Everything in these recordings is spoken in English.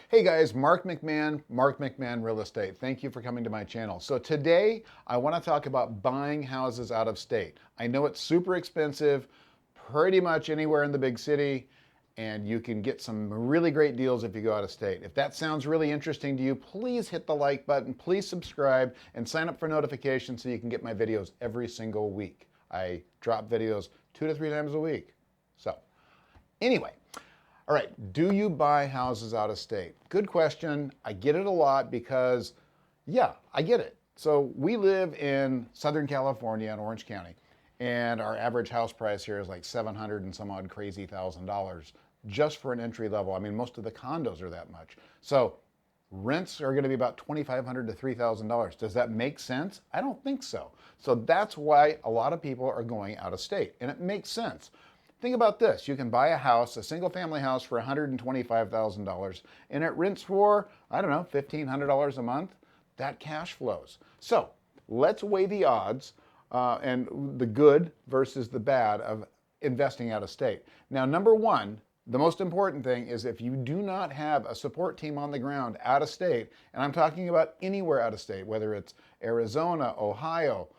Hey guys, Mark McMahon Real Estate. Thank you for coming to my channel. So today I want to talk about buying houses out of state. I know it's super expensive, pretty much anywhere in the big city, and you can get some really great deals if you go out of state. If that sounds really interesting to you, please hit the like button, please subscribe, and sign up for notifications so you can get my videos every single week. I drop videos 2 to 3 times a week. So anyway, all right, do you buy houses out of state? Good question. I get it a lot because, yeah, I get it. So we live in Southern California in Orange County, and our average house price here is like 700 and some odd crazy $1,000 just for an entry level. I mean, most of the condos are that much. So rents are going to be about $2,500 to $3,000. Does that make sense? I don't think so. So that's why a lot of people are going out of state, and it makes sense. Think about this. You can buy a house, a single family house for $125,000 and it rents for, I don't know, $1,500 a month. That cash flows. So let's weigh the odds and the good versus the bad of investing out of state. Now, number one, the most important thing is if you do not have a support team on the ground out of state, and I'm talking about anywhere out of state, whether it's Arizona, Ohio,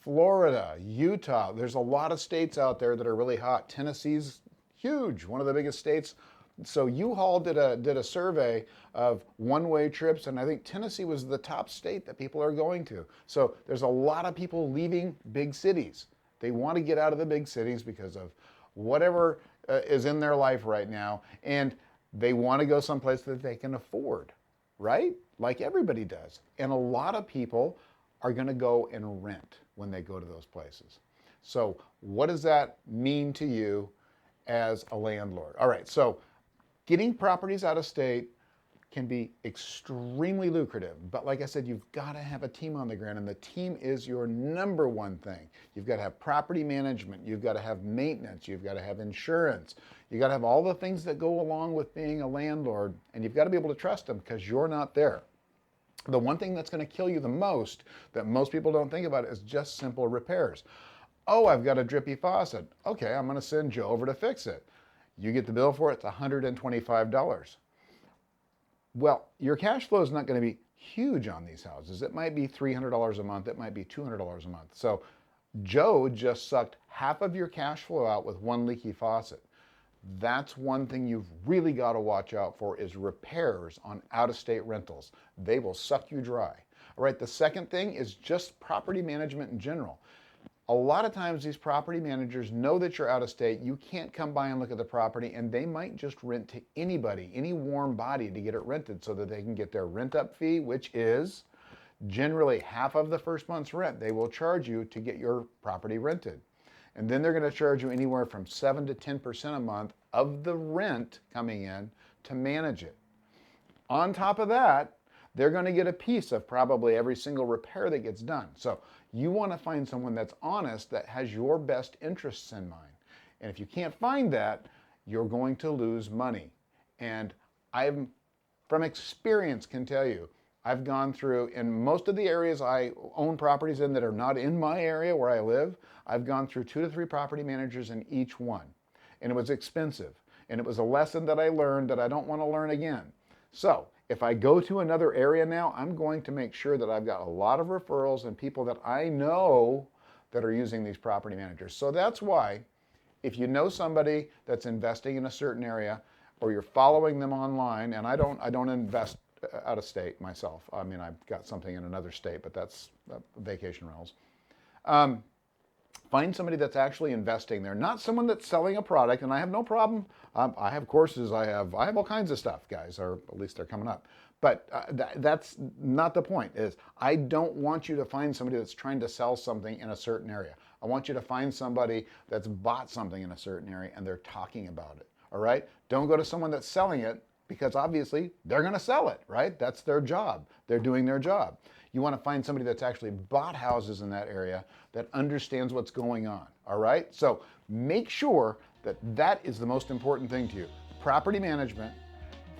Florida, Utah, there's a lot of states out there that are really hot. Tennessee's huge, one of the biggest states. So U-Haul did a survey of one-way trips, and I think Tennessee was the top state that people are going to. So there's a lot of people leaving big cities. They want to get out of the big cities because of whatever is in their life right now, and they want to go someplace that they can afford, right? Like everybody does. And a lot of people are going to go and rent when they go to those places. So what does that mean to you as a landlord? All right, so getting properties out of state can be extremely lucrative, but like I said, you've got to have a team on the ground, and the team is your number one thing. You've got to have property management, you've got to have maintenance, you've got to have insurance, you've got to have all the things that go along with being a landlord, and you've got to be able to trust them because you're not there. The one thing that's going to kill you the most that most people don't think about is just simple repairs. Oh, I've got a drippy faucet. Okay, I'm going to send Joe over to fix it. You get the bill for it, it's $125. Well, your cash flow is not going to be huge on these houses. It might be $300 a month, it might be $200 a month. So Joe just sucked half of your cash flow out with one leaky faucet. That's one thing you've really got to watch out for is repairs on out-of-state rentals. They will suck you dry. All right, the second thing is just property management in general. A lot of times these property managers know that you're out of state, you can't come by and look at the property, and they might just rent to anybody, any warm body to get it rented so that they can get their rent-up fee, which is generally half of the first month's rent. They will charge you to get your property rented. And then they're going to charge you anywhere from 7 to 10% a month of the rent coming in to manage it. On top of that, they're going to get a piece of probably every single repair that gets done. So you want to find someone that's honest, that has your best interests in mind. And if you can't find that, you're going to lose money. And I'm, from experience, can tell you, I've gone through, in most of the areas I own properties in that are not in my area where I live, I've gone through 2 to 3 property managers in each one. And it was expensive. And it was a lesson that I learned that I don't want to learn again. So if I go to another area now, I'm going to make sure that I've got a lot of referrals and people that I know that are using these property managers. So that's why if you know somebody that's investing in a certain area or you're following them online, and I don't invest out of state myself. I mean, I've got something in another state, but that's vacation rentals. Find somebody that's actually investing there, not someone that's selling a product. And I have no problem. I have courses. I have all kinds of stuff, guys, or at least they're coming up. But that's not the point. Is I don't want you to find somebody that's trying to sell something in a certain area. I want you to find somebody that's bought something in a certain area and they're talking about it. All right. Don't go to someone that's selling it, because obviously they're going to sell it, right? That's their job. They're doing their job. You want to find somebody that's actually bought houses in that area that understands what's going on, all right? So make sure that that is the most important thing to you. Property management,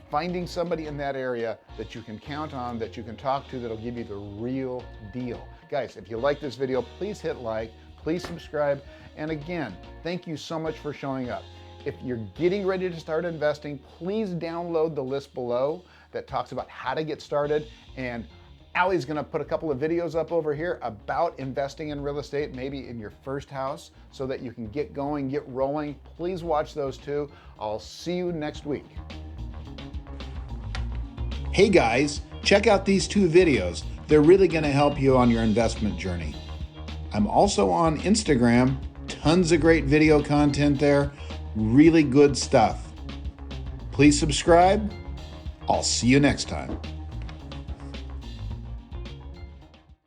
finding somebody in that area that you can count on, that you can talk to, that'll give you the real deal. Guys, if you like this video, please hit like, please subscribe, and again, thank you so much for showing up. If you're getting ready to start investing, please download the list below that talks about how to get started. And Allie's gonna put a couple of videos up over here about investing in real estate, maybe in your first house, so that you can get going, get rolling. Please watch those too. I'll see you next week. Hey guys, check out these 2 videos. They're really gonna help you on your investment journey. I'm also on Instagram, tons of great video content there, really good stuff. Please subscribe. I'll see you next time.